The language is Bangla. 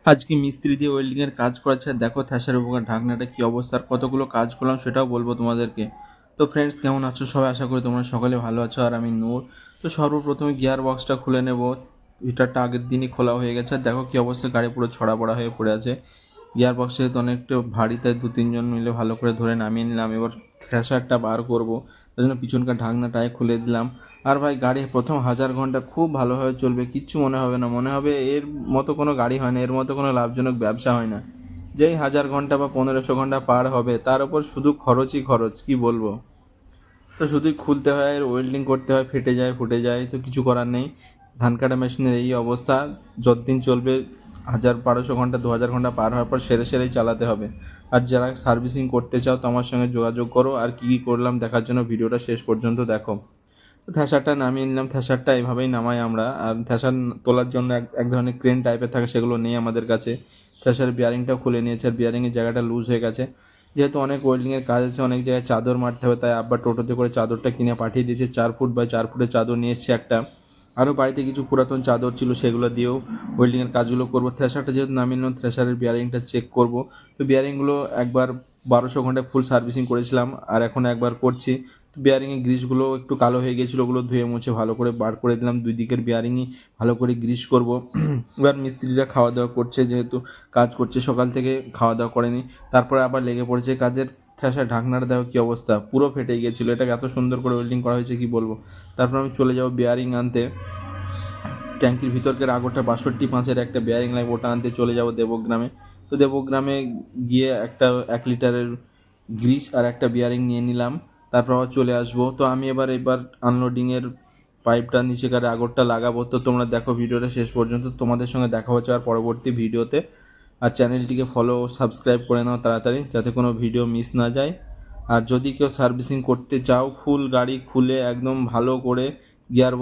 আজকে মিস্ত্রি দিয়ে ওয়েল্ডিংয়ের কাজ করাচ্ছে। দেখো থ্যাশারের উপর ঢাকনাটা কী অবস্থার, কতগুলো কাজ করলাম সেটাও বলবো তোমাদেরকে। তো ফ্রেন্ডস, কেমন আছো সবাই? আশা করি তোমরা সকলে ভালো আছো, আর আমি নূর। তো সর্বপ্রথমে গিয়ার বক্সটা খুলে নেব। হিটারটা আগের দিনই খোলা হয়ে গেছে, আর দেখো কী অবস্থা, গাড়ি পুরো ছড়া পড়া হয়ে পড়ে আছে। গিয়ার বক্স যেহেতু অনেকটা ভারী, তাই 2-3 জন মিলে ভালো করে ধরে নামিয়ে নিলাম। এবার থ্রেশারটা বার করবো, তাই জন্য পিছনকার ঢাকনাটায় খুলে দিলাম। আর ভাই, গাড়ি প্রথম 1000 ঘন্টা খুব ভালোভাবে চলবে, কিচ্ছু মনে হবে না, মনে হবে এর মতো কোনো গাড়ি হয় না, এর মতো কোনো লাভজনক ব্যবসা হয় না। যেই 1000 ঘন্টা বা 1500 ঘন্টা পার হবে, তার উপর শুধু খরচই খরচ, কি বলবো। তো শুধুই খুলতে হয়, ওয়েল্ডিং করতে হয়, ফেটে যায় ফুটে যায়, তো কিছু করার নেই। ধান কাটা মেশিনের এই অবস্থা, যতদিন চলবে 1200 ঘন্টা 2000 ঘন্টা পার হওয়ার পর সেরে সেরেই চালাতে হবে। আর যারা সার্ভিসিং করতে চাও তো আমার সঙ্গে যোগাযোগ করো, আর কী কী করলাম দেখার জন্য ভিডিওটা শেষ পর্যন্ত দেখো। তো থ্যাশারটা নামিয়ে নিলাম। থ্যাশারটা এভাবেই নামাই আমরা, আর থ্যাশার তোলার জন্য এক ধরনের ক্রেন টাইপের থাকে, সেগুলো নেই আমাদের কাছে। থ্যাশারের বিয়ারিংটাও খুলে নিয়েছে, আর বিয়ারিংয়ের জায়গাটা লুজ হয়ে গেছে। যেহেতু অনেক ওয়েল্ডিংয়ের কাজ আছে, অনেক জায়গায় চাদর মারতে হবে, তাই আব্বা টোটোতে করে চাদরটা কিনে পাঠিয়ে দিয়েছে। 4 ফুট বাই 4 ফুটের চাদর নিয়ে এসছে একটা। আরও বাড়িতে কিছু পুরাতন চাদর ছিল, সেগুলো দিয়েও ওয়েল্ডিংয়ের কাজগুলো করবো। থ্রেশারটা যেহেতু নামিয়ে নিলাম, থ্রেশারের বিয়ারিংটা চেক করব। তো বিয়ারিংগুলো একবার 1200 ঘন্টায় ফুল সার্ভিসিং করেছিলাম, আর এখন একবার করছি। তো বিয়ারিংয়ের গ্রিসগুলো একটু কালো হয়ে গিয়েছিলো, ওগুলো ধুয়ে মুছে ভালো করে বার করে দিলাম। দুই দিকের বিয়ারিংই ভালো করে গ্রিস করব। এবার মিস্ত্রিরা খাওয়া দাওয়া করছে, যেহেতু কাজ করছে সকাল থেকে, খাওয়া দাওয়া করেনি। তারপরে আবার লেগে পড়েছে কাজের। থ্যাশার ঢাকনাটা দেখো কী অবস্থা, পুরো ফেটে গিয়েছিলো। এটাকে এত সুন্দর করে ওয়েল্ডিং করা হয়েছে, কি বলবো। তারপর আমি চলে যাব বিয়ারিং আনতে। ট্যাঙ্কির ভিতরকার আগরটা 62.5-এর একটা বিয়ারিং লাগবে, ওটা আনতে চলে যাব দেবগ্রামে। তো দেবগ্রামে গিয়ে একটা 1 লিটারের গ্রিস আর একটা বিয়ারিং নিয়ে নিলাম। তারপর আবার চলে আসবো। তো আমি এবার আনলোডিংয়ের পাইপটা নিচেকার আগরটা লাগাবো। তো তোমরা দেখো ভিডিওটা শেষ পর্যন্ত, তোমাদের সঙ্গে দেখা হচ্ছে আর পরবর্তী ভিডিওতে। আর চ্যানেলটিকে ফলো সাবস্ক্রাইব করে নাও তাড়াতাড়ি, যাতে কোনো ভিডিও মিস না যায়। আর যদি কেউ সার্ভিসিং করতে চাও, ফুল গাড়ি খুলে একদম ভালো করে গিয়ার